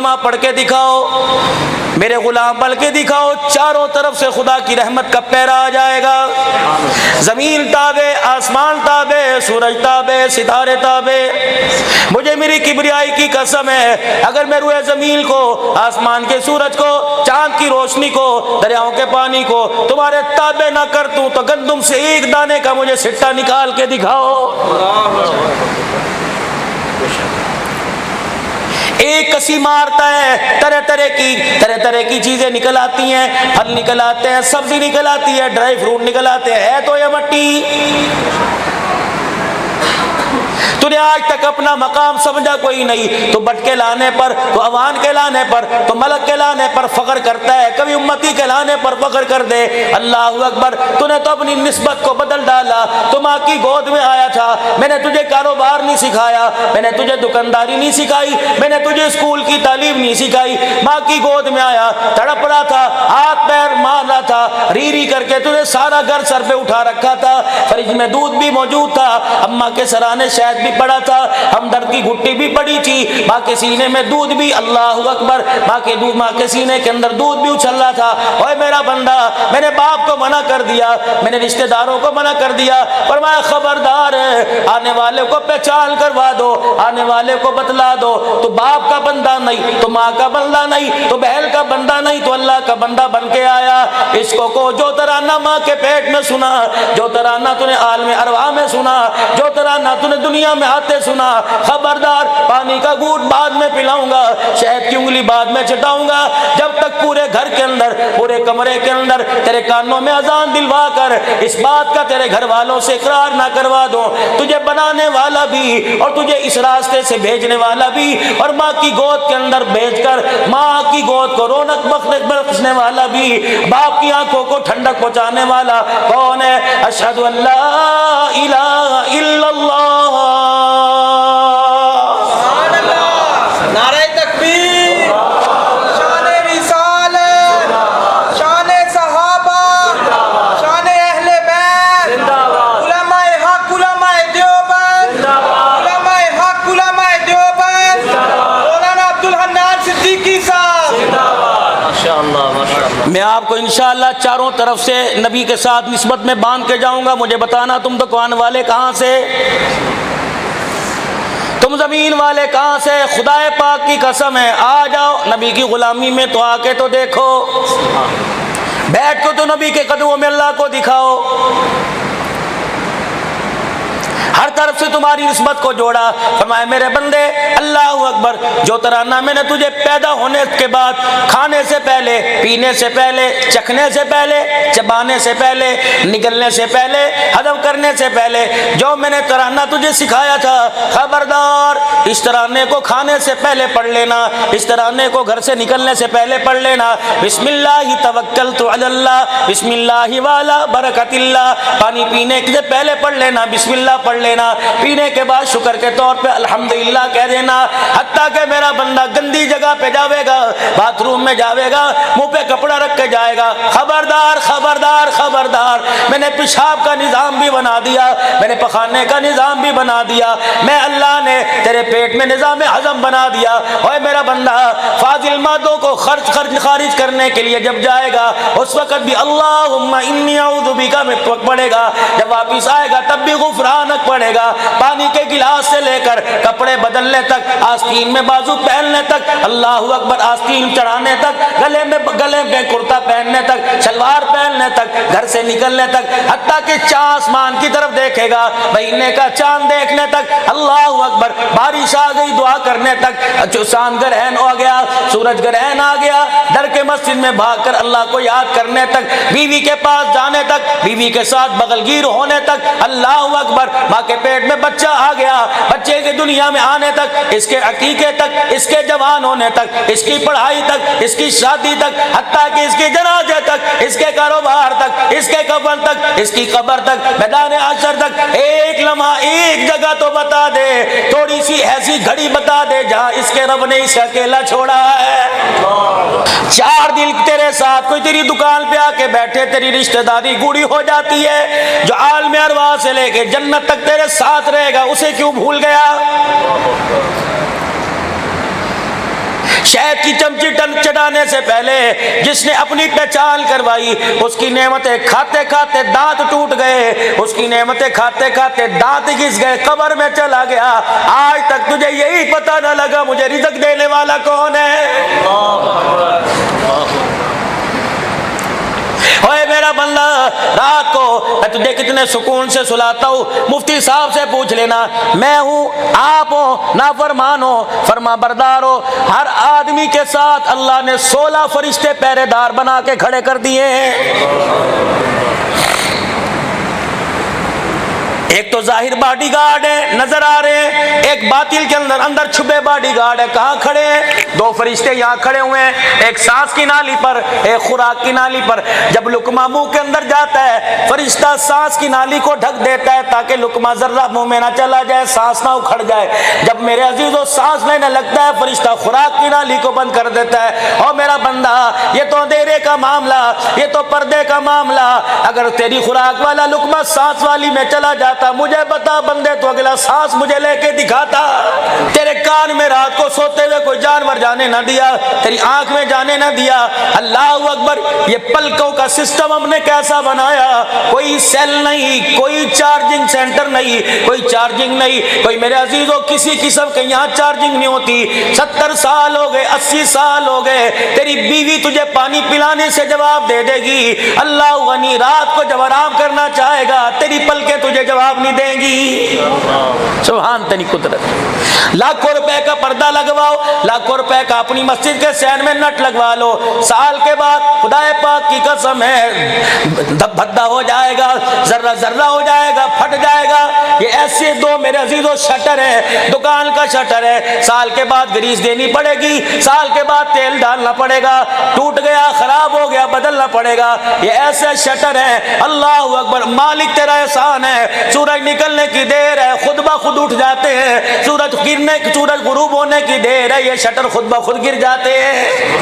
کلمہ پڑھ کے دکھاؤ، میرے غلام بل کے دکھاؤ، چاروں طرف سے خدا کی رحمت کا پیرا آ جائے گا۔ زمین تابع، آسمان تابع، سورج تابع، ستارے تابع۔ مجھے میری کبریائی کی قسم ہے، اگر میں روئے زمین کو، آسمان کے سورج کو، چاند کی روشنی کو، دریاؤں کے پانی کو تمہارے تابع نہ کر دوں تو گندم سے ایک دانے کا مجھے سٹا نکال کے دکھاؤ۔ ایک کسی مارتا ہے، طرح طرح کی چیزیں نکل آتی ہیں، پھل نکل آتے ہیں، سبزی نکل آتی ہے، ڈرائی فروٹ نکل آتے ہیں، ہے تو یہ مٹی۔ تو نے آج تک اپنا مقام سمجھا کوئی نہیں، تو بٹ کے لانے پر، تو عوان کے لانے پر، تو ملک کے لانے پر فخر کرتا ہے، کبھی امتی کے لانے پر فخر کر دے۔ اللہ اکبر، تو نے تو اپنی نسبت کو بدل ڈالا۔ تو ماں کی گود میں آیا تھا، میں نے تجھے کاروبار نہیں سکھایا، میں نے تجھے دکانداری نہیں سکھائی، میں نے تجھے اسکول کی تعلیم نہیں سکھائی۔ ماں کی گود میں آیا، تڑپ رہا تھا، ہاتھ پیر مار رہا تھا، ری کر کے تجھے سارا گھر سر پہ اٹھا رکھا تھا، فریج میں دودھ بھی موجود تھا، اماں کے سرانے شہد بھی پڑا تھا، ہمدرد کی گھٹی بھی پڑی تھی، ماں کے سینے میں دودھ بھی، اللہ اکبر، ماں کے سینے کے اندر دودھ بھی اچھل رہا تھا۔ اوے میرا بندہ، میں نے باپ کو منع کر دیا، میں نے رشتہ داروں کو منع کر دیا، فرمایا خبردار ہے، آنے والے کو پہچان کروا دو، آنے والے کو بتلا دو، تو باپ کا بندہ نہیں، تو ماں کا بندہ نہیں، تو بہن کا بندہ نہیں، تو اللہ کا بندہ بن کے آیا۔ اس کو جو ترانہ ماں کے پیٹ میں سنا، جو ترانہ تو نے عالم ارواح میں سنا، جو ترانہ تو نے دنیا میں آتے سنا، خبردار، پانی کا گھونٹ بعد میں پلاؤں گا، شہد کی انگلی بعد میں چٹاؤں گا، جب تک پورے گھر کے اندر، پورے کمرے کے اندر تیرے کانوں میں اذان دلوا کر اس بات کا تیرے گھر والوں سے اقرار نہ کروا دوں، تجھے بنانے والا بھی اور تجھے اس راستے سے بھیجنے والا بھی، اور ماں کی گود کے اندر بھیج کر ماں کی گود کو رونق بخشنے والا بھی، باپ کی آنکھوں کو ٹھنڈک پہنچانے والا کون ہے؟ اشہد ان لا الہ الا اللہ۔ نعرہ تکبیر، شان رسالت، شان صحابہ، شان اہل بیت، علماء حق، علماء دیوبند، علماء حق، علماء دیوبند، مولانا عبدالحنان صدیقی صاحب۔ میں آپ کو انشاءاللہ چاروں طرف سے نبی کے ساتھ نسبت میں باندھ کے جاؤں گا۔ مجھے بتانا تم دکان والے کہاں سے، تم زمین والے کہاں سے؟ خدا پاک کی قسم ہے، آ جاؤ نبی کی غلامی میں تو آ کے تو دیکھو، بیٹھ کو تو نبی کے قدموں میں اللہ کو دکھاؤ۔ ہر طرف سے تمہاری نسبت کو جوڑا، فرمایا میرے بندے اللہ اکبر، جو ترانہ میں نے تجھے پیدا ہونے کے بعد، کھانے سے پہلے، پینے سے پہلے، چکھنے سے پہلے، چبانے سے پہلے، نگلنے سے پہلے، ہضم کرنے سے پہلے جو میں نے ترانہ تجھے سکھایا تھا، خبردار اس ترانے کو کھانے سے پہلے پڑھ لینا، اس ترانے کو گھر سے نکلنے سے پہلے پڑھ لینا۔ بسم اللہ توکلت علی اللہ، بسم اللہ والا برکت اللہ، پانی پینے سے پہلے پڑھ لینا، بسم اللہ پڑھ لینا، پینے کے بعد شکر کے طور پہ الحمدللہ کہہ دینا۔ حتیٰ کہ میرا بندہ گندی جگہ پہ جاوے گا، باتھ روم میں جاوے گا، منہ پہ کپڑا رکھ کے جائے گا، خبردار خبردار خبردار، میں نے پیشاب کا نظام بھی بنا دیا، میں نے پخانے کا نظام بھی بنا دیا، میں اللہ نے تیرے پیٹ میں نظام ہضم بنا دیا۔ اوے میرا بندہ فاضل مادوں کو خارج کرنے کے لیے جب جائے گا، اس وقت بھی اللہم انی اعوذ بک میں پڑھے گا، جب واپس آئے گا تب بھی غفرانک پڑھے گا، پانی کے گلاس سے لے کر کپڑے بدلنے تک، آستین میں بازو پہننے تک، اللہ اکبر، آستین چڑھانے تک، گلے میں کرتا پہننے تک، شلوار پہننے تک، گھر سے نکلنے تک، حتیٰ کہ چاند آسمان کی طرف دیکھے گا، مہینے کا چاند دیکھنے تک، اللہ اکبر، بارش آ گئی دعا کرنے تک، جو چاند گرہن ہو گیا، سورج گرہن آ گیا، ڈر کے مسجد میں بھاگ کر اللہ کو یاد کرنے تک، بیوی کے پاس جانے تک، بیوی کے ساتھ بغل گیر ہونے تک، اللہ اکبر، ماں کے پیٹ میں بچہ آ گیا، بچے کے دنیا میں آنے تک، اس کے عقیقے تک، اس کے جوان ہونے تک، اس کی پڑھائی تک، اس کی شادی تک، حتیٰ کہ اس کے جنازے تک، اس کے کاروبار تک، اس کے قبر تک، اس کی قبر تک، میدان حشر تک، ایک لمحہ ایک جگہ تو بتا دے، تھوڑی سی ایسی گھڑی بتا دے جہاں اس کے رب نے اسے اکیلا چھوڑا ہے۔ 4 دن تیرے ساتھ کوئی تیری دکان پہ آ کے بیٹھے، تیری رشتہ داری گوڑی ہو جاتی ہے، جو عالم ارواح سے لے کے جنت تک تیرے ساتھ رہے گا، اسے کیوں بھول گیا؟ شہد کی چمچی چٹانے سے پہلے جس نے اپنی پہچان کروائی اس کی نعمتیں کھاتے کھاتے دانت ٹوٹ گئے، اس کی نعمتیں کھاتے کھاتے دانت گھس گئے، قبر میں چلا گیا، آج تک تجھے یہی پتہ نہ لگا مجھے رزق دینے والا کون ہے۔ اوے میرا بندہ، رات کو میں تجھے کتنے سکون سے سلاتا ہوں، مفتی صاحب سے پوچھ لینا، میں ہوں، آپ ہو، نافرمان ہو، فرما بردار ہو، ہر آدمی کے ساتھ اللہ نے 16 فرشتے پہرے دار بنا کے کھڑے کر دیے ہیں۔ ایک تو ظاہر باڈی گارڈ ہے، نظر آ رہے ہیں، ایک باطل کے اندر چھپے باڈی گارڈ ہے، کہاں کھڑے ہیں؟ 2 فرشتے یہاں کھڑے ہوئے ہیں، ایک سانس کی نالی پر، ایک خوراک کی نالی پر۔ جب لقمہ منہ کے اندر جاتا ہے فرشتہ سانس کی نالی کو ڈھک دیتا ہے تاکہ لقمہ ذرہ منہ میں نہ چلا جائے، سانس نہ اکھڑ جائے۔ جب میرے عزیزو سانس لینے لگتا ہے فرشتہ خوراک کی نالی کو بند کر دیتا ہے۔ اور میرا بندہ، یہ تو اندھیرے کا معاملہ، یہ تو پردے کا معاملہ، اگر تیری خوراک والا لقمہ سانس والی میں چلا جاتا مجھے بتا بندے تو اگلا سانس مجھے لے کے دکھاتا۔ تیرے کان میں رات کو سوتے ہوئے کوئی جانور جانے نہ دیا، تیری آنکھ میں جانے نہ دیا۔ اللہ اکبر، یہ پلکوں کا سسٹم ہم نے کیسا بنایا، کوئی سیل نہیں، کوئی چارجنگ سینٹر نہیں، کوئی چارجنگ نہیں، کوئی میرے عزیزوں کسی قسم کے یہاں چارجنگ نہیں ہوتی۔ 70 سال ہو گئے، 80 سال ہو گئے، تیری بیوی تجھے پانی پلانے سے جواب دے دے گی، اللہ غنی رات کو جب آرام کرنا چاہے گا تیری پلکیں تجھے جواب نہیں دیں گی۔ سبحان تیری قدرت۔ لاکھوں روپے کا پردہ لگواؤ، لاکھوں روپے کا اپنی مسجد کے سین میں نٹ لگوا لو، سال کے بعد خدا پاک کی قسم ہے بھدا ہو جائے گا، ذرہ ذرہ ہو جائے گا، پھٹ جائے گا۔ یہ ایسے 2 میرے عزیزوں شٹر ہے، دکان کا شٹر ہے، سال کے بعد گریس دینی پڑے گی، سال کے بعد تیل ڈالنا پڑے گا، ٹوٹ گیا، خراب ہو گیا، بدلنا پڑے گا۔ یہ ایسے شٹر ہے، اللہ اکبر، مالک تیرا احسان ہے، سورج نکلنے کی دیر ہے خود بخود اٹھ جاتے ہیں، سورج غروب ہونے کی دیر ہے یہ شٹر خود بخود گر جاتے ہیں،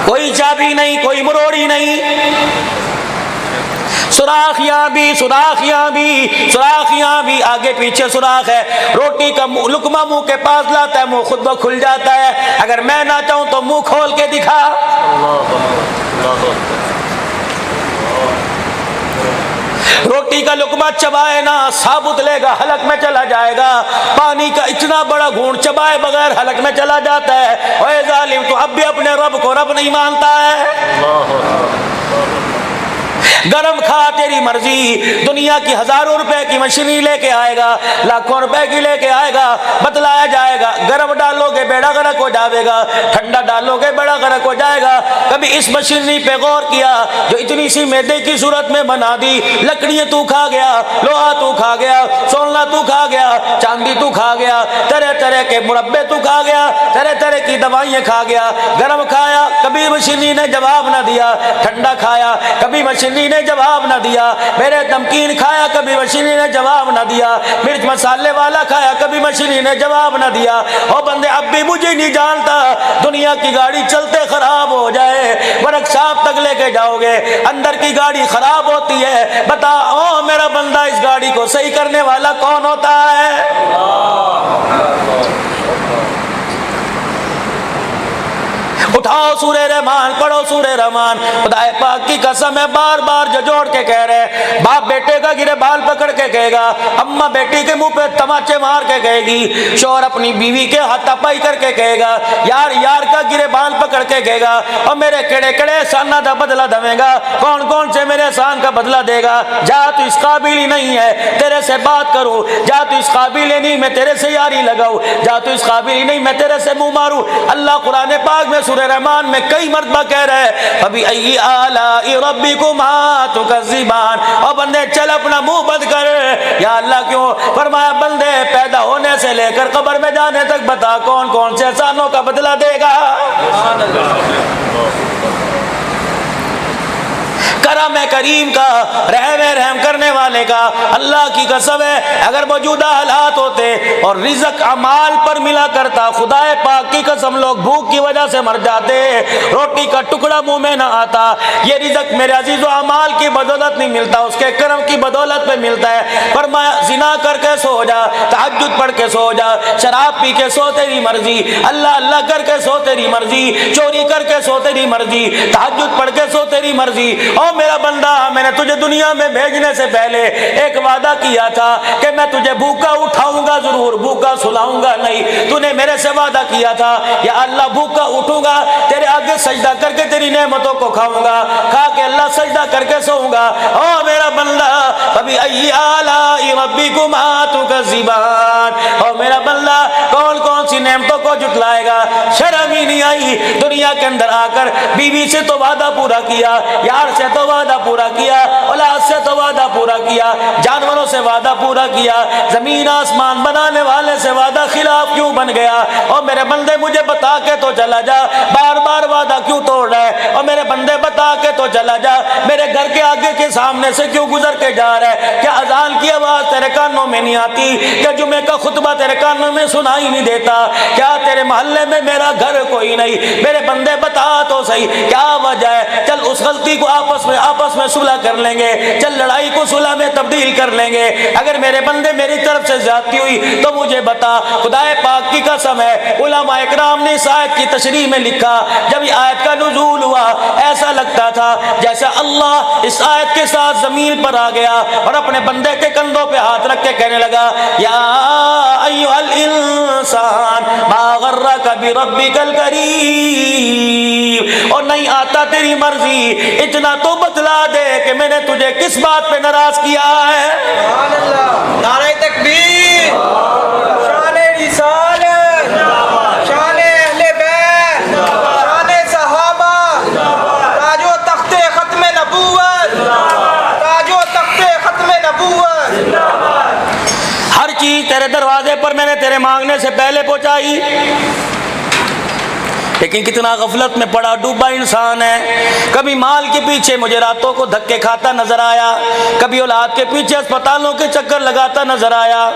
کوئی چابی نہیں، کوئی مروڑی نہیں۔ سوراخیاں بھی، سوراخیاں بھی، سوراخیاں بھی، آگے پیچھے سوراخ ہے۔ روٹی کا لقمہ منہ کے پاس لاتا ہے، منہ خود بخود کھل جاتا ہے، اگر میں نہ چاہوں تو منہ کھول کے دکھا۔ روٹی کا لقمہ چبائے نا، ثابت لے گا، حلق میں چلا جائے گا۔ پانی کا اتنا بڑا گھونٹ چبائے بغیر حلق میں چلا جاتا ہے۔ اے ظالم، تو اب بھی اپنے رب کو رب نہیں مانتا ہے؟ گرم کھا تیری مرضی، دنیا کی ہزاروں روپے کی مشینری لے کے آئے گا، لاکھوں روپے کی لے کے آئے گا، بتلایا جائے گا، گرم ڈالو گے بیڑا غرق ہو جائے گا، ٹھنڈا ڈالو گے بیڑا غرق ہو جائے گا۔ کبھی اس مشینری پہ غور کیا جو اتنی سی میدے کی صورت میں بنا دی، لکڑیاں تو کھا گیا، لوہا تو کھا گیا، سونا تو کھا گیا، چاندی تو کھا گیا، طرح طرح کے مربے تو کھا گیا، طرح طرح کی دوائیں کھا گیا۔ گرم کھایا، کبھی مشینری نے جواب نہ دیا، ٹھنڈا کھایا، کبھی مشینری نے جواب نہ دیا، میرے نمکین کھایا، کبھی مشینری نے جواب نہ دیا، مرچ مسالے والا کھایا، کبھی مشینری نے جواب نہ دیا۔ او بندے، اب بھی مجھے نہیں جانتا، دنیا کی گاڑی چلتے خراب ہو جائے، ورک شاپ تک لے کے جاؤ گے، اندر کی گاڑی خراب ہوتی ہے، بتا او میرا بندہ اس گاڑی کو صحیح کرنے والا کون ہوتا ہے؟ اٹھاؤ سورہ رحمان، پڑھو سورہ رحمان۔ خدا پاک کی قسم ہے، بار بار جوڑ کے کہہ رہے، باپ بیٹے کا گرے بال پکڑ کے کہے گا، اماں بیٹی کے منہ پہ تماچے مار کے کہے گی، شوہر اپنی بیوی کے ہاتھا پائی کر کے کہے گا، یار یار کا گرے بال پکڑ کے کہے گا، اور میرے کڑے کڑے احسان دا بدلہ دے گا، کون کون سے میرے احسان کا بدلہ دے گا؟ جا تو اس قابل ہی نہیں ہے تیرے سے بات کروں، جا تو اس قابل ہی نہیں میں تیرے سے یاری لگاؤں، جا تو اس قابل ہی نہیں میں تیرے سے منہ ماروں۔ اللہ قرآن پاک میں سورہ رحمان میں کئی مرتبہ کہہ رہے ہیں، ابھی ای آلاء ربکما تکذبان، اور بندے چل اپنا منہ بند کر، یا اللہ کیوں؟ فرمایا بندے پیدا ہونے سے لے کر قبر میں جانے تک بتا کون کون سے احسانوں کا بدلہ دے گا؟ کر کرم کریم کا، رحم کرنے والے کا، اللہ کی قسم ہے اگر موجودہ حالات ہوتے اور رزق اعمال پر ملا کرتا، خدا پاک کی قسم لوگ بھوک کی وجہ سے مر جاتے، روٹی کا ٹکڑا منہ میں نہ آتا۔ یہ رزق میرے عزیز و اعمال کی بدولت نہیں ملتا، اس کے کرم کی بدولت پہ ملتا ہے۔ فرمایا زنا کر کے سو جا، تہجد پڑھ کے سو جا، شراب پی کے سو تیری مرضی، اللہ اللہ کر کے سو تیری مرضی، چوری کر کے سو تیری مرضی، تہجد پڑھ کے سو تیری مرضی۔ او میرا بندہ، میں نے تجھے دنیا میں بھیجنے سے پہلے ایک وعدہ کیا تھا کہ میں تجھے بھوکا اٹھاؤں گا، ضرور بھوکا سلاؤں گا نہیں۔ تو نے میرے سے وعدہ کیا تھا یا اللہ بھوکا اٹھوں گا، تیرے آگے سجدہ کر کے تیری نعمتوں کو کھاؤں گا، کھا کے اللہ سجدہ کر کے سوؤں گا۔ او میرا بندہ، کبھی ای آلاء ربکما تکذبان، او میرا بندہ کون کون سی نعمتوں کو جھٹلائے گا؟ شرم ہی نہیں آئی دنیا کے اندر آ کر؟ بیوی سے تو وعدہ پورا کیا، یار سے تو وعدہ پورا کیا، اولاد سے تو وعدہ پورا کیا، جانوروں سے وعدہ پورا کیا، زمین آسمان بنانے والے سے وعدہ خلاف کیوں بن گیا؟ اور میرے بندے مجھے بتا کے تو چلا جا، بار بار وعدہ کیوں توڑ رہا ہے؟ اور میرے بندے بتا کے تو چلا جا، میرے گھر کے آگے کے سامنے سے کیوں گزر کے جا رہا ہے؟ کیا اذان کی آواز تیرے کانوں میں نہیں آتی؟ کیا جمعے کا خطبہ تیرے کانوں میں سنائی نہیں دیتا؟ کیا تیرے محلے میں میرا گھر کوئی نہیں؟ میرے بندے بتا تو صحیح کیا وجہ ہے؟ چل اس غلطی کو آپس میں صلح کر لیں گے، چل لڑائی کو صلح میں تبدیل کر لیں گے۔ اگر میرے بندے میری طرف سے زیادتی ہوئی تو مجھے بتا، خدا پاک کی قسم ہے۔ علماء اکرام نے اس آیت کی تشریح میں لکھا، جب یہ آیت کا نزول ہوا ایسا لگتا تھا جیسے اللہ اس آیت کے ساتھ زمین پر آ گیا اور اپنے بندے کے کندھوں پہ ہاتھ رکھ کے کہنے لگا، یا ایھا الانسان ما غرک بربک الکریم، اور نہیں آتا تیری مرضی، اتنا تو بتلا دے کہ میں نے تجھے کس بات پہ ناراض کیا ہے۔ سبحان اللہ، نعرہ تکبیر، شان رسالت، شان اہل بیت، شان صحابہ، تاج و تخت ختم نبوت، تاج و تخت ختم نبوت۔ ہر چیز تیرے دروازے پر میں نے تیرے مانگنے سے پہلے پہنچائی، لیکن کتنا غفلت میں پڑا ڈوبا انسان ہے۔ کبھی مال کے پیچھے مجھے راتوں کو دھکے کھاتا نظر آیا، کبھی اولاد کے پیچھے اسپتالوں کے چکر لگاتا نظر آیا،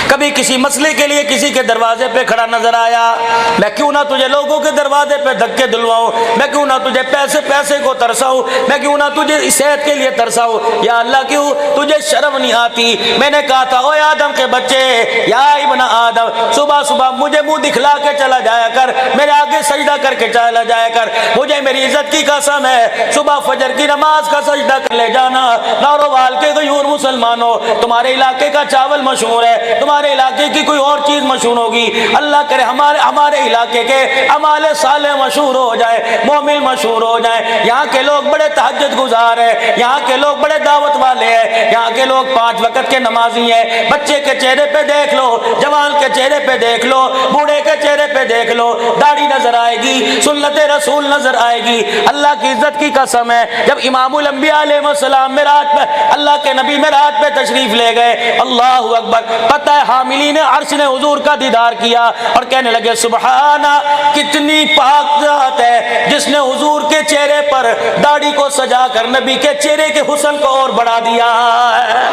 کبھی کسی مسئلے کے لیے کسی کے دروازے پہ کھڑا نظر آیا۔ میں کیوں نہ تجھے لوگوں کے دروازے پہ دھکے دلواؤں، میں کیوں نہ تجھے پیسے کو ترساؤں، میں کیوں نہ تجھے صحت کے لیے ترساؤں؟ یا اللہ کیوں تجھے شرم نہیں آتی؟ میں نے کہا تھا اوے آدم کے بچے، یا ابن آدم، صبح صبح مجھے منہ دکھلا کے چلا جایا کر، میرے آگے سجدہ کر کے چلا جایا کر، مجھے میری عزت کی قسم ہے صبح فجر کی نماز کا سجدہ کر لے جانا۔ نارووال کے غیور مسلمانوں، تمہارے علاقے کا چاول مشہور ہے، تمہارے علاقے کی کوئی اور چیز مشہور ہوگی، اللہ کرے ہمارے علاقے کے اعمال صالح مشہور ہو جائے، مومن مشہور ہو جائے۔ یہاں کے لوگ بڑے تہجد گزار ہیں، یہاں کے لوگ بڑے دعوت والے ہیں، یہاں کے لوگ 5 وقت کے نمازی ہیں۔ بچے کے چہرے پہ دیکھ لو، جوان کے چہرے پہ دیکھ لو، بوڑھے کے چہرے پہ دیکھ لو، داڑھی نظر آئے گی، سنت رسول نظر آئے گی۔ اللہ کی عزت کی قسم ہے، جب امام الانبیاء علیہ السلام معراج پہ، اللہ کے نبی معراج پہ تشریف لے گئے، اللہ اکبر، پتہ ہے حاملین عرش نے حضور کا دیدار کیا اور کہنے لگے سبحانہ، کتنی پاک ذات ہے جس نے حضور کے چہرے پر داڑھی کو سجا کر نبی کے چہرے کے حسن کو اور بڑھا دیا ہے۔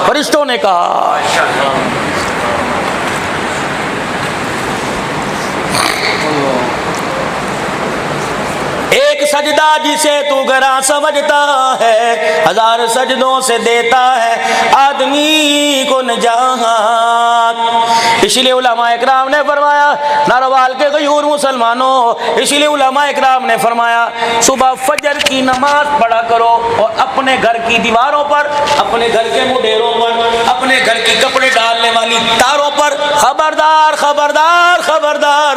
فرشتوں نے کہا ایک سجدہ جسے تو گراں سمجھتا ہے، 1000 سجدوں سے دیتا ہے آدمی کو نجات۔ اسی لیے علماء اکرام نے فرمایا، نارووال کے غیور مسلمانوں، اسی لیے علماء اکرام نے فرمایا صبح فجر کی نماز پڑھا کرو اور اپنے گھر کی دیواروں پر، اپنے گھر کے مڈیروں پر، اپنے گھر کی کپڑے ڈالنے والی تاروں پر خبردار خبردار خبردار،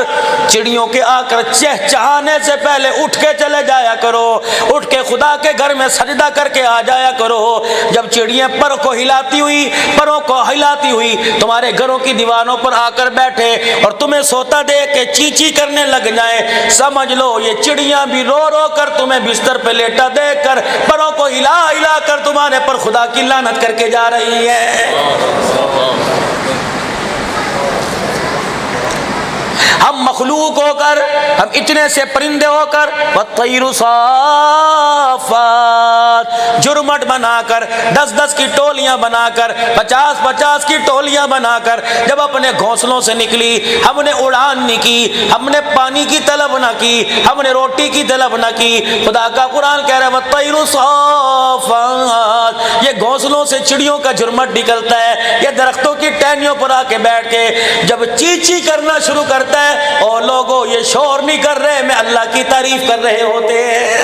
چڑیوں کے آ کر چہچہانے سے پہلے اٹھ کے چلے جایا کرو، اٹھ کے خدا کے گھر میں سجدہ کر کے آ جایا کرو۔ جب چڑیاں پروں کو ہلاتی ہوئی تمہارے گھروں کی دیواروں پر آ کر بیٹھے اور تمہیں سوتا دیکھ کے چیچی کرنے لگ جائیں، سمجھ لو یہ چڑیاں بھی رو رو کر تمہیں بستر پہ لیٹا دیکھ کر، پروں کو ہلا ہلا کر تمہارے پر خدا کی لعنت کر کے جا رہی ہے۔ ہم ہم مخلوق ہو کر، ہم اتنے سے پرندے ہو کر، والطیر صافات، جرمٹ بنا کر، 10 کی ٹولیاں بنا کر، 50 کی ٹولیاں بنا کر جب اپنے گھونسلوں سے نکلی، ہم نے اڑان نہیں کی، ہم نے پانی کی طلب نہ کی، ہم نے روٹی کی طلب نہ کی۔ خدا کا قرآن کہہ رہا ہے والطیر صافات، یہ گھونسلوں سے چڑیوں کا جرمٹ نکلتا ہے، یہ درختوں کی ٹہنیوں پر آ کے بیٹھ کے جب چی چی کرنا شروع کرتا ہے، اور لوگوں یہ شور نہیں کر رہے، میں اللہ کی تعریف کر رہے ہوتے ہیں۔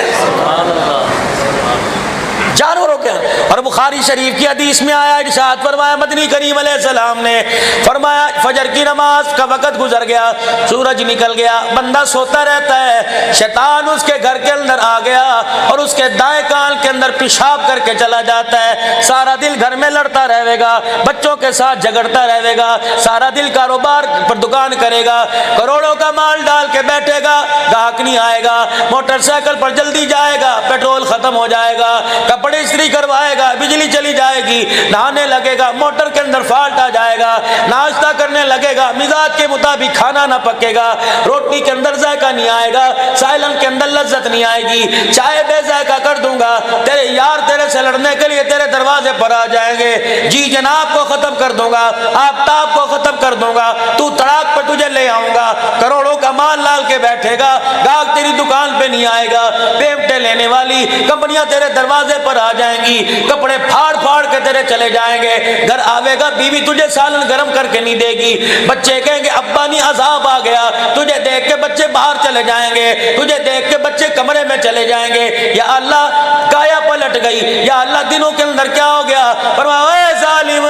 جانوروں کے، اور بخاری شریف کی حدیث میں آیا، ارشاد فرمایا مدنی کریم علیہ السلام نے فرمایا فجر کی نماز کا وقت گزر گیا، سورج نکل گیا، بندہ سوتا رہتا ہے، شیطان اس کے گھر کے اندر آ گیا اور اس کے دائیں کان کے اندر پیشاب کر کے چلا جاتا ہے، سارا دل گھر میں لڑتا رہے گا، بچوں کے ساتھ جھگڑتا رہے گا، سارا دل کاروبار پر دکان کرے گا، کروڑوں کا مال ڈال کے بیٹھے گا، گاہک نہیں آئے گا، موٹر سائیکل پر جلدی جائے گا، پیٹرول ختم ہو جائے گا، کپڑے استری کروائے گا، بجلی چلی جائے گی، نہانے لگے گا، موٹر کے اندر فالٹ آ جائے گا، ناشتہ کرنے لگے گا، مزاج کے مطابق کھانا نہ پکے گا، روٹی کے اندر ذائقہ نہیں آئے گا، سائلن کے اندر لذت نہیں آئے گی، چائے بے ذائقہ کر دوں گا، تیرے یار تیرے سے لڑنے کے لیے تیرے دروازے پر آ جائیں گے، جی جناب کو ختم کر دوں گا، آفتاب کو ختم کر دوں گا، تو تڑاک پہ تجھے لے آؤں گا، کروڑوں کا مال لال کے بیٹھے گا، گاہک تیری دکان پہ نہیں آئے گا، پیمٹیں لینے والی کمپنیاں تیرے دروازے پر آ جائیں گی، کپڑے پھاڑ پھاڑ کے تیرے چلے جائیں گے، گھر آوے گا بیوی تجھے سالن گرم کر کے نہیں دے گی، بچے کہیں گے ابا نہیں عذاب آ گیا، تجھے دیکھ کے بچے باہر چلے جائیں گے، تجھے دیکھ کے بچے کمرے میں چلے جائیں گے، یا اللہ کایا پلٹ گئی، یا اللہ دنوں کے اندر کیا ہو گیا، فرمایا اے ظالم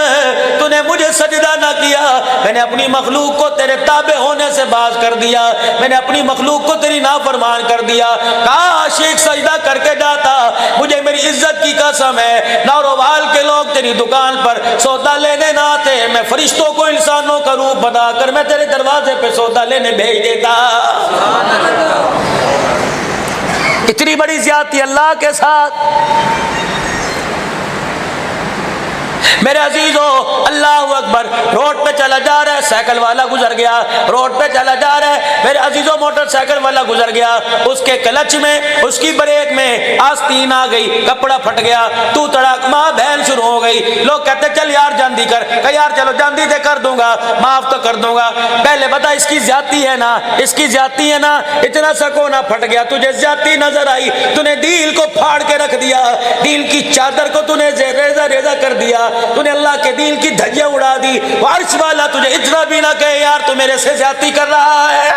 تو نے مجھے سجدہ نہ کیا، میں نے اپنی مخلوق کو تیرے تابع ہونے سے باز کر دیا، میں نے اپنی مخلوق کو تیری نافرمان کر دیا، کاش ایک سجدہ کر کے جاتا، مجھے میری عزت کی قسم ہے ناروال کے لوگ تیری دکان پر سودا لینے نہ آتے، میں فرشتوں کو انسانوں کا روپ بنا کر میں تیرے دروازے پہ سودا لینے بھیج دیتا۔ اتنی بڑی زیادتی اللہ کے ساتھ۔ میرے عزیزو اللہ اکبر، روڈ پہ چلا جا رہا ہے، سائیکل والا گزر گیا، روڈ پہ چلا جا رہا ہے میرے عزیزو، موٹر سائیکل والا گزر گیا، اس کے کلچ میں اس کی بریک میں آستین آ گئی، کپڑا پھٹ گیا، تو تڑاک ماں بہن شروع ہو گئی، لوگ کہتے چل یار جاندی کر، کہ یار چلو جاندی دے کر دوں گا، معاف تو کر دوں گا، پہلے بتا اس کی زیادتی ہے نا، اس کی زیادتی ہے نا، اتنا سا کونا پھٹ گیا، تجھے زیادتی نظر آئی، تو نے دل کو پھاڑ کے رکھ دیا، دل کی چادر کو تو نے ریزہ ریزہ کر دیا، تو نے اللہ کے دین کی دھجیاں اڑا دی، عرش والا تجھے اتنا بھی نہ کہے یار تو میرے سے زیادتی کر رہا ہے۔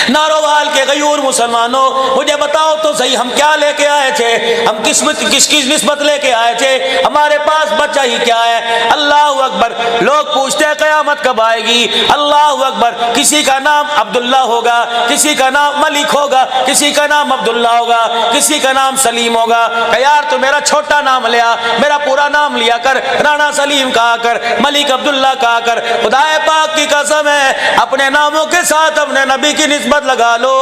ناروال کے غیور مسلمانوں مجھے بتاؤ تو صحیح، ہم کیا لے کے آئے تھے، ہم کس کی نسبت لے کے آئے تھے، ہمارے پاس بچہ ہی کیا ہے؟ اللہ اکبر، لوگ پوچھتے ہیں قیامت کب آئے گی، اللہ اکبر، کسی کا نام عبداللہ ہوگا، کسی کا نام ملک ہوگا، کسی کا نام عبداللہ ہوگا، کسی کا نام سلیم ہوگا، کہ یار تو میرا چھوٹا نام لیا، میرا پورا نام لیا کر، رانا سلیم کہا کر، ملک عبداللہ کہا کر، خدا پاک کی قسم ہے اپنے ناموں کے ساتھ اپنے نبی کی نسبت لگا لو،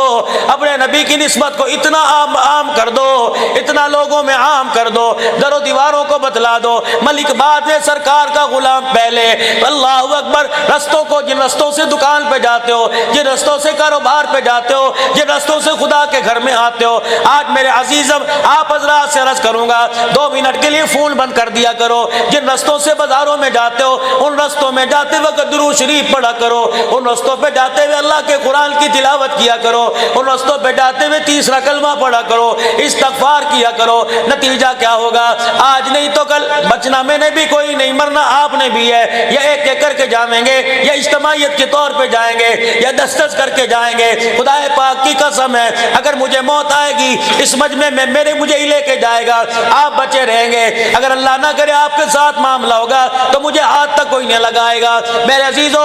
اپنے نبی کی نسبت کو اتنا عام کر دو، اتنا لوگوں میں عام کر دو، در و دیواروں کو بتلا دو، ملک بعد میں سرکار کا غلام پہلے۔ اللہ اکبر، رستوں کو، جن رستوں سے دکان پہ جاتے ہو، جن رستوں سے کاروبار پہ جاتے ہو، جن رستوں سے خدا کے گھر میں آتے ہو، آج میرے عزیزم آپ حضرات سے عرض کروں گا 2 منٹ کے لیے فون بند کر دیا کرو، جن رستوں سے بازاروں میں جاتے ہو ان رستوں میں جاتے وقت درود شریف پڑھا کرو، ان رستوں پہ جاتے ہوئے اللہ کے قرآن کی تلاوت کیا کرو، ان رستوں پہ جاتے ہوئے تیسرا کلمہ پڑھا کرو، استغفار کیا کرو، نتیجہ کیا ہوگا؟ آج نہیں تو کل بچنا میں نے بھی کوئی نہیں، مرنا آپ نے بھی ہے، یا ایک ایک کر کے جائیں گے، یا اجتماعیت کے طور پہ جائیں گے، یا 10 کر کے جائیں گے، خدا پاک کی قسم ہے اگر مجھے موت آئے گی اس مجمع میں مجھے ہی لے کے جائے گا، آپ بچے رہیں گے، اگر اللہ نہ کرے آپ کے ساتھ معاملہ ہوگا تو مجھے ہاتھ تک کوئی نہیں لگائے گا۔ میرے عزیزو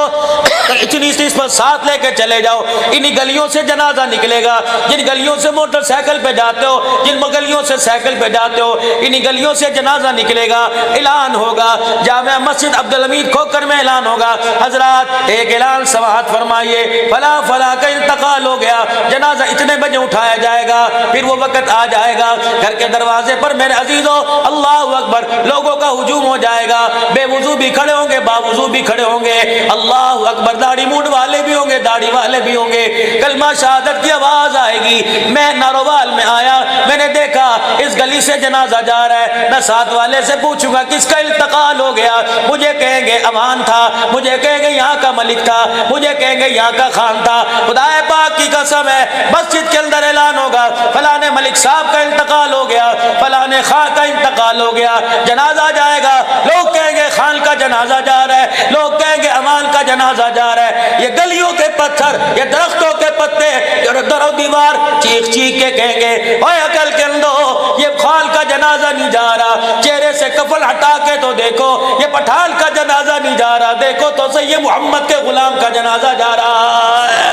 اتنی نسبت ساتھ لے کے چلے جاؤ، انہی انہی گلیوں سے جنازہ نکلے گا، جن گلیوں سے موٹر سائیکل پہ جاتے ہو، جن گلیوں سے سائیکل پہ جاتے ہو، انہی گلیوں سے جنازہ نکلے گا، اعلان ہوگا، جامع مسجد عبدالحمید کھوکر میں اعلان ہوگا، حضرات ایک اعلان سماعت فرمائیے، فلاں فلاں کا انتقال ہو گیا، جنازہ اتنے بجے اٹھایا جائے گا، پھر وہ وقت آ جائے گا، گھر کے دروازے پر میرے عزیزو اللہ اکبر لوگوں کا ہجوم ہو جائے گا، بے وضو بھی کھڑے ہوں گے، باوضو بھی کھڑے ہوں گے، اللہ اکبر، داڑھی مونڈ والے بھی ہوں گے، داڑھی والے بھی ہوں گے، کلمہ شہادت کی آواز آئے گی۔ میں ناروال میں آیا، میں نے دیکھا اس گلی سے جنازہ جا رہا ہے، میں ساتھ والے سے پوچھوں گا کس کا انتقال ہو گیا، مجھے کہیں گے امان تھا، مجھے کہیں گے یہاں کا ملک تھا، مجھے کہیں گے یہاں کا خان تھا، خدا پاک کی قسم ہے مسجد کے اندر اعلان ہوگا فلاں ملک صاحب کا انتقال ہو گیا، فلاں خان کا انتقال ہو گیا، جنازہ جائے گا، لوگ کہیں گے خان کا جنازہ جا رہا ہے، لوگ کہیں گے امان کا جنازہ جا رہا ہے، یہ گلیوں کے پتھر، یہ درختوں کے پتے، یہ در و دیوار چیخ چیخ کے کہیں گے اوے عقل کے اندو یہ خان کا جنازہ نہیں جا رہا، چہرے سے کفن ہٹا کے تو دیکھو یہ پٹھان کا جنازہ نہیں جا رہا، دیکھو تو صحیح یہ محمد کے غلام کا جنازہ جا رہا ہے۔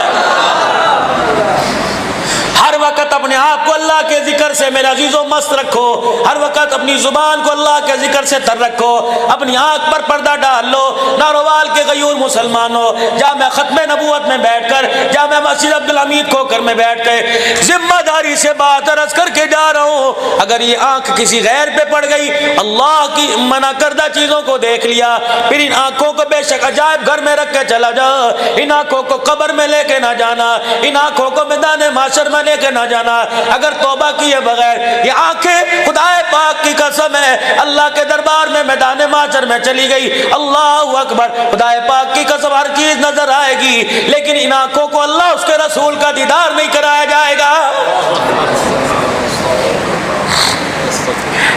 ہر وقت اپنے آپ کو اللہ کے ذکر سے میرے عزیزوں مست رکھو، ہر وقت اپنی زبان کو اللہ کے ذکر سے تر رکھو، اپنی آنکھ پر پردہ ڈال لو، ناروال کے غیور مسلمانوں، جامع ختم نبوت میں بیٹھ کر، جامع مسجد عبدالحمید کھوکر میں بیٹھ کے ذمہ داری سے بات عرض کر کے جا رہا ہوں، اگر یہ آنکھ کسی غیر پہ پڑ گئی، اللہ کی منع کردہ چیزوں کو دیکھ لیا، پھر ان آنکھوں کو بے شک عجائب گھر میں رکھ کے چلا جا، ان آنکھوں کو قبر میں لے کے نہ جانا، ان آنکھوں کو میدان محشر میں لے کے نہ جانا، اگر توبہ کیے بغیر یہ آنکھیں خدا پاک کی قسم ہے اللہ کے دربار میں میدان محشر میں چلی گئی، اللہ اکبر، خدا پاک کی قسم ہر چیز نظر آئے گی، لیکن ان آنکھوں کو اللہ اس کے رسول کا دیدار نہیں کرایا جائے گا۔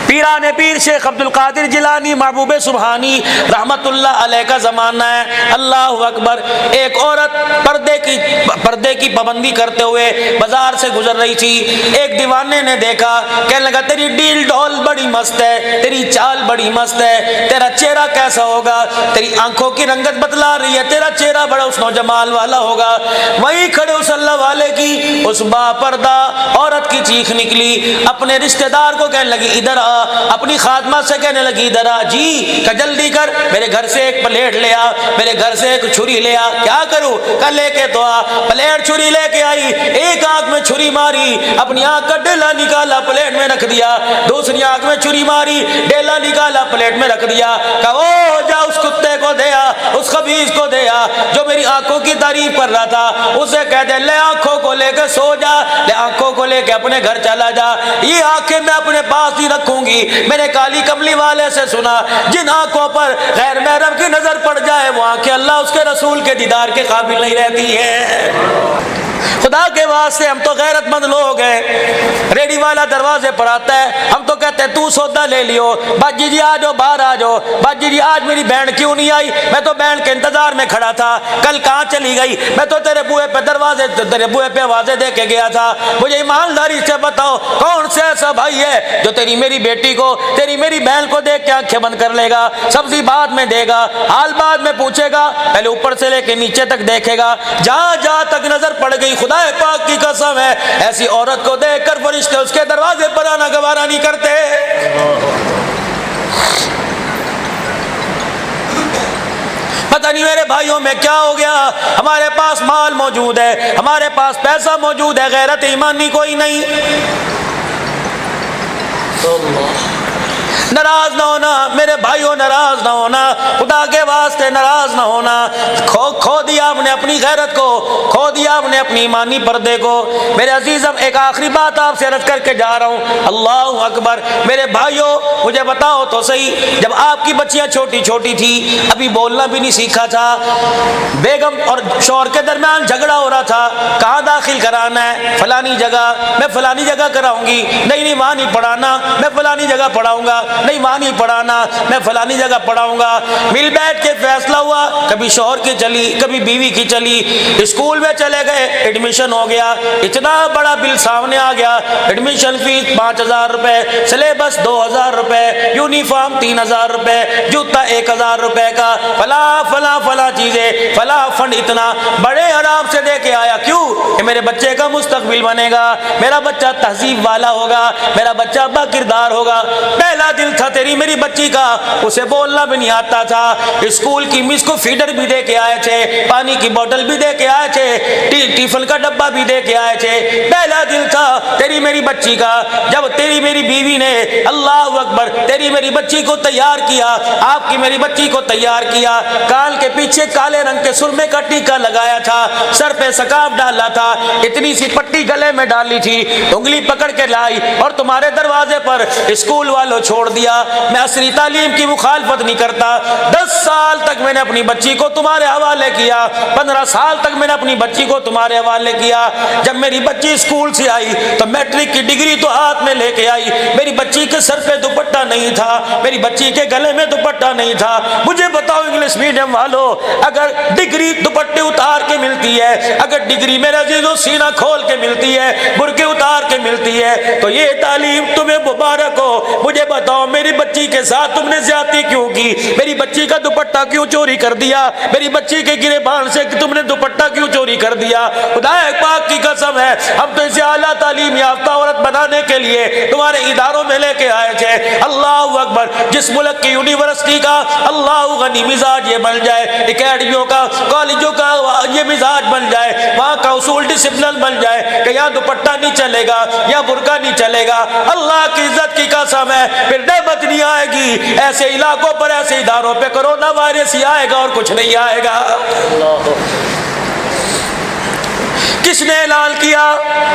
پیران پیر شیخ عبدالقادر جیلانی محبوب سبحانی رحمت اللہ علیہ کا زمانہ ہے، اللہ اکبر، ایک عورت پردے کی پابندی کرتے ہوئے بازار سے گزر رہی تھی، ایک دیوانے نے دیکھا، کہنے لگا تیری ڈیل ڈول بڑی مست ہے، تیری چال بڑی مست ہے، تیرا چہرہ کیسا ہوگا، تیری آنکھوں کی رنگت بتلا رہی ہے، تیرا چہرہ بڑا حسن و جمال والا ہوگا۔ وہیں کھڑے اس اللہ والے کی اس با پردہ عورت کی چیخ نکلی، اپنے رشتہ دار کو کہنے لگی ادھر آ، اپنی خادمہ سے کہنے لگی ادھر آ، جی کہ جلدی کر، میرے گھر سے ایک پلیٹ لے آ، میرے گھر سے ایک چھری لے آ، کیا کروں، کل لے کے تو آ، پلیٹ چھری لے کے آئی، ایک آنکھ میں چھری ماری، اپنی آنکھ کا ڈیلا نکالا پلیٹ میں رکھ دیا، دوسری آنکھ میں چھری ماری، ڈیلا نکالا پلیٹ میں رکھ دیا، کہا او جا اس کتے کو دے آ، اس خبیث کو دے آ جو میری آنکھوں کی تعریف کر رہا تھا، اسے کہہ دے لے آنکھوں کو لے کے سو جا، لے آنکھوں کو لے کے اپنے گھر چلا جا، یہ آنکھیں میں اپنے پاس ہی رکھوں گی۔ میں نے کالی کملی والے سے سنا جن آنکھوں پر غیر محرم کی نظر پڑ جائے وہ آنکھیں اللہ اس کے رسول کے دیدار کے قابل نہیں رہتی ہیں۔ خدا کے واسطے ہم تو غیرت مند لوگ ہیں، ریڈی والا دروازے پر آتا ہے، ہم تو کہتے ہیں تو سودا لے لیو، باجی جی آ جاؤ، باہر آ جاؤ، باجی جی آج میری بہن کیوں نہیں آئی، میں تو بہن کے انتظار میں کھڑا تھا، کل کہاں چلی گئی، میں تو تیرے بوئے پہ آوازیں دے کے گیا تھا، مجھے ایمانداری سے بتاؤ کون سے ایسا بھائی ہے جو تیری میری بیٹی کو، تیری میری بہن کو دیکھ کے آنکھیں بند کر لے گا، سبزی بعد میں دے گا، حال بعد میں پوچھے گا، پہلے اوپر سے لے کے نیچے تک دیکھے گا، جہاں جہاں تک نظر پڑ گئی خدا پاک کی قسم ہے ایسی عورت کو دیکھ کر فرشتے اس کے دروازے پر آنا گوارا نہیں کرتے۔ پتہ نہیں میرے بھائیوں میں کیا ہو گیا، ہمارے پاس مال موجود ہے، ہمارے پاس پیسہ موجود ہے، غیرت ایمانی کوئی نہیں۔ ناراض نہ ہونا میرے بھائیوں، ناراض نہ ہونا، خدا کے واسطے ناراض نہ ہونا، کھو دیا ہم نے اپنی غیرت کو، کھو دیا ہم نے اپنی ایمانی پردے کو۔ میرے عزیزم ایک آخری بات آپ سے عرض کر کے جا رہا ہوں، اللہ اکبر، میرے بھائیوں مجھے بتاؤ تو صحیح، جب آپ کی بچیاں چھوٹی چھوٹی تھی، ابھی بولنا بھی نہیں سیکھا تھا، بیگم اور شوہر کے درمیان جھگڑا ہو رہا تھا، کہاں داخل کرانا ہے، فلانی جگہ، میں فلانی جگہ کراؤں گی، نہیں وہاں نہیں پڑھانا، میں فلانی جگہ پڑھاؤں گا، نہیں وہاں نہیں پڑھانا، میں فلانی جگہ پڑھاؤں گا، مل بیٹھ کے فیصلہ ہوا، کبھی شوہر کی چلی، کبھی بیوی کی چلی، اسکول میں چلے گئے، ایڈمیشن ہو گیا، اتنا بڑا بل سامنے آ گیا، ایڈمیشن فیس 5000 روپے، سلیبس 2000 روپے، یونیفارم 3000 روپے، جوتا 1000 روپے کا، فلاں چیزیں، فلاں فنڈ اتنا بڑے آرام سے دے کے آیا، کیوں؟ میرے بچے کا مستقبل بنے گا، میرا بچہ تہذیب والا ہوگا، میرا بچہ با کردار ہوگا۔ پہلا دل تھا تیری میری بچی کا، اسے بولنا بھی نہیں آتا تھا، اسکول کی مس کو فیڈر بھی دے کے آئے تھے، پانی کی بوتل بھی دے کے آئے تھے، ٹیفن کا ڈبہ بھی دے کے آئے تھے۔ پہلا دل تھا تیری میری بچی کا، جب تیری میری بیوی نے اللہ اکبر تیری میری بچی کو تیار کیا، آپ کی میری بچی کو تیار کیا، کان کے پیچھے کالے رنگ کے سرمے کا ٹیکا لگایا تھا، سر پہ سکاف ڈالا تھا، اتنی سی پٹی گلے میں ڈالی تھی، انگلی پکڑ کے لائی اور تمہارے دروازے پر اسکول والوں چھوڑ دیا۔ میں عصری تعلیم کی مخالفت نہیں کرتا، 10 سال تک میں نے اپنی بچی کو تمہارے حوالے کیا، 15 سال تک میں نے اپنی بچی کو تمہارے حوالے کیا۔ جب میری بچی اسکول سے آئی تو میٹرک کی ڈگری تو ہاتھ میں لے کے آئی، میری بچی کے سر پہ دوپٹہ نہیں تھا، میری بچی کے گلے میں دوپٹہ نہیں تھا۔ مجھے بتاؤ انگلش میڈیم والوں، اگر ڈگری دوپٹے اتار کے ملتی ہے، اگر ڈگری میرے عزیزوں سینہ کھول کے ملتی ہے، برقع اتار کے ملتی ہے، تو یہ تعلیم تمہیں مبارک ہو۔ مجھے بتاؤ میری بچی کے ساتھ تم نے زیادتی کیوں کی؟ میری بچی کا دوپٹہ کیوں چوری کر دیا؟ میری بچی کے گریبان سے تم نے دوپٹہ کیوں چوری کر دیا؟ خدا پاک کی قسم ہے، ہم تو اسے اعلیٰ تعلیم یافتہ عورت بنانے کے لیے تمہارے اداروں میں لے کے آئے تھے۔ اللہ اکبر، جس ملک کی یونیورسٹی کا اللہ غنی مزاج یہ بن جائے، اکیڈمیوں کا کالجوں کا یہ مزاج بن جائے، وہاں کا اصول ڈسپلن بن جائے کہ یہاں دوپٹہ نہیں چلے گا یا برقع نہیں چلے گا، اللہ کی عزت کی قسم ہے پھر نعمت نہیں آئے گی۔ ایسے علاقوں پر ایسے اداروں پہ کرونا وائرس ہی آئے گا اور کچھ نہیں آئے گا۔ کس نے اعلان کیا؟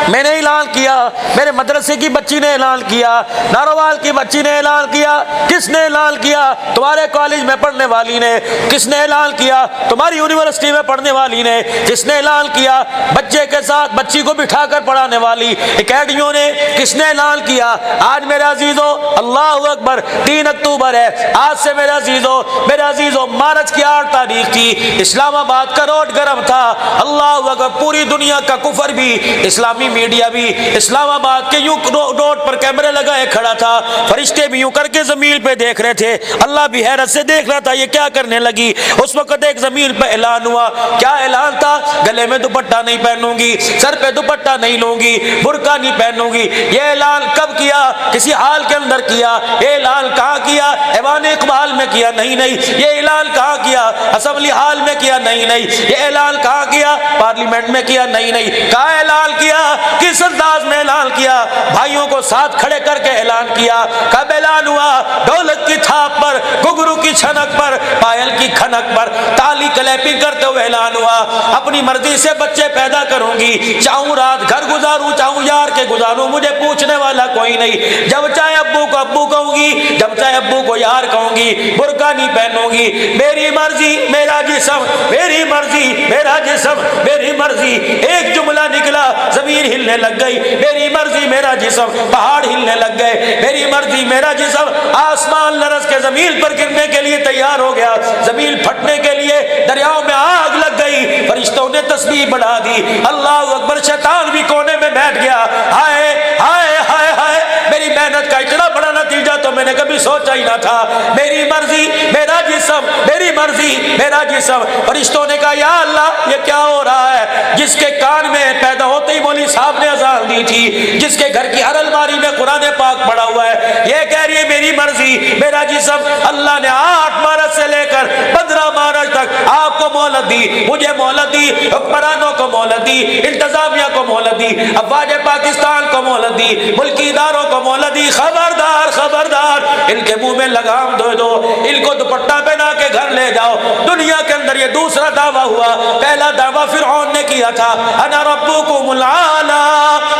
میں نے اعلان کیا، میرے مدرسے کی بچی نے اعلان کیا، ناروال کی بچی نے اعلان کیا۔ کس نے اعلان کیا؟ تمہارے کالج میں پڑھنے والی نے۔ کس نے اعلان کیا؟ تمہاری یونیورسٹی میں پڑھنے والی نے۔ کس نے اعلان کیا؟ بچے کے ساتھ بچی کو بٹھا کر پڑھانے والی اکیڈمیوں نے۔ کس نے اعلان کیا؟ آج میرے عزیزوں اللہ اکبر 3 اکتوبر ہے، آج سے میرے عزیزوں مارچ کی 8 تاریخ تھی، اسلام آباد کا روڈ گرم تھا۔ اللہ اکبر، پوری دنیا کا کفر بھی، اسلامی میڈیا بھی اسلام آباد کے یوں روڈ پر کیمرے لگائے کھڑا تھا، فرشتے بھی یوں کر کے زمین پہ دیکھ رہے تھے، اللہ بھی حیرت سے دیکھ رہا تھا یہ کیا کرنے لگی۔ اس وقت ایک زمین پہ اعلان ہوا، کیا اعلان تھا؟ گلے میں دوپٹہ نہیں پہنوں گی، سر پہ دوپٹہ نہیں لوں گی، برقع نہیں پہنوں گی۔ یہ اعلان کب کیا؟ کسی حال کے اندر کیا۔ یہ اعلان کہاں کیا؟ ایوان اقبال میں کیا؟ نہیں۔ یہ اعلان کہاں کیا؟ اسمبلی ہال میں کیا؟ نہیں۔ یہ اعلان کہاں کیا؟ پارلیمنٹ میں کیا؟ نہیں۔ کہاں اعلان کیا؟ کس انداز میں اعلان کیا؟ بھائیوں کو ساتھ کھڑے کر کے اعلان کیا۔ کب اعلان ہوا؟ ڈھولک کی تھاپ پر، گھنگرو کی چھنک پر، پائل کی کھنک پر، تالی کلیپنگ کرتے ہوئے اعلان ہوا، اپنی مرضی سے بچے پیدا کروں گی، چاہوں رات گھر گزاروں، چاہوں یار کے گزاروں، مجھے پوچھنے والا کوئی نہیں، جب چاہے ابو کو ابو کہوں گی، جب چاہے ابو کو یار کہوں گی، برقع نہیں پہنوں گی، میری مرضی میرا جسم، میری مرضی میرا جسم، میری مرضی۔ ایک جملہ نکلا زمین ہلنے لگ گئی، میری مرضی میرا جسم، پہاڑ ہلنے لگ گئے، میری مرضی میرا جسم، آسمان لرز کے زمین پر گرنے کے لیے تیار ہو گیا، زمین پھٹنے کے لیے دریاؤں میں آگ لگ گئی، فرشتوں نے تسبیح بڑھا دی، اللہ اکبر، شیطان بھی کونے میں بیٹھ گیا، ہائے ہائے ہائے ہائے، میری محنت کا اتنا بڑا نتیجہ تو میں نے کبھی سوچا ہی نہ تھا، میری مرضی میرا جسم، میری مرضی میرا جسم۔ فرشتوں نے کہا یا اللہ یہ کیا ہو رہا ہے؟ جس کے کان میں پیدا ہوتے ہی مولوی صاحب نے اذان دی تھی، جس کے گھر کی ہر الماری میں قرآن پاک پڑا ہوا ہے، یہ کہہ رہی ہے میری مرضی میرا جسم۔ اللہ نے 8 مارچ سے لے کر 15 مارچ تک آپ کو مہلت دی، مجھے مہلت دی، حکمرانوں کو مہلت دی، انتظامیہ کو مہلت دی، افواج پاکستان کو مہلت دی، ملکی اداروں کو مہلت دی، خبردار خبردار، ان کے منہ میں لگام دو، ان کو دوپٹہ پہنا کے گھر لے جاؤ۔ دنیا کے اندر یہ دوسرا دعویٰ ہوا، پہلا دعویٰ فرعون نے کیا تھا، انا ربکم الاعلی،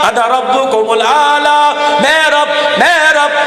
انا ربکم الاعلی، میں رب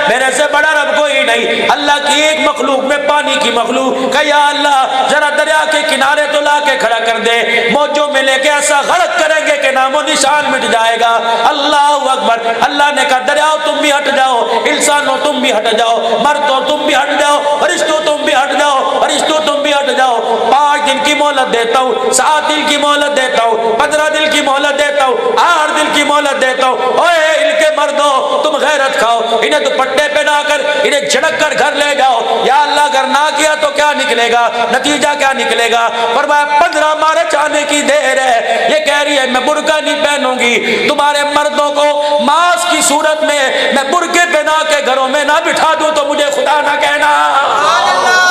میرے سے بڑا رب کوئی نہیں۔ اللہ کی ایک مخلوق میں پانی کی مخلوق کہ یا اللہ ذرا دریا کے کنارے تو لا کے کھڑا کر دے، موجوں میں لے کے ایسا غرق کریں گے کہ نام و نشان مٹ جائے گا۔ اللہ اکبر، اللہ نے کہا دریاؤ تم بھی ہٹ جاؤ، انسانوں تم بھی ہٹ جاؤ، مردوں تم بھی ہٹ جاؤ، فرشتوں تم بھی ہٹ جاؤ، فرشتوں تم بھی ہٹ جاؤ، 5 دن کی مہلت دیتا ہوں، 7 دن کی مہلت دیتا ہوں، 15 دن کی مہلت دیتا ہوں، 8 دن کی مہلت دیتا ہوں۔ اوے ان کے مردوں تم غیرت کھاؤ، انہیں دوپٹے پہنا کر انہیں جھڑک کر گھر لے جاؤ۔ یا اللہ اگر نہ کیا تو کیا نکلے گا، نتیجہ کیا نکلے گا؟ فرمایا 15 مارچ آنے کی دیر ہے، یہ کہہ رہی ہے میں برقع نہیں پہنوں گی، تمہارے مردوں کو ماس کی صورت میں میں برقعے پہنا کے گھروں میں نہ بٹھا دوں تو مجھے خدا نہ کہنا۔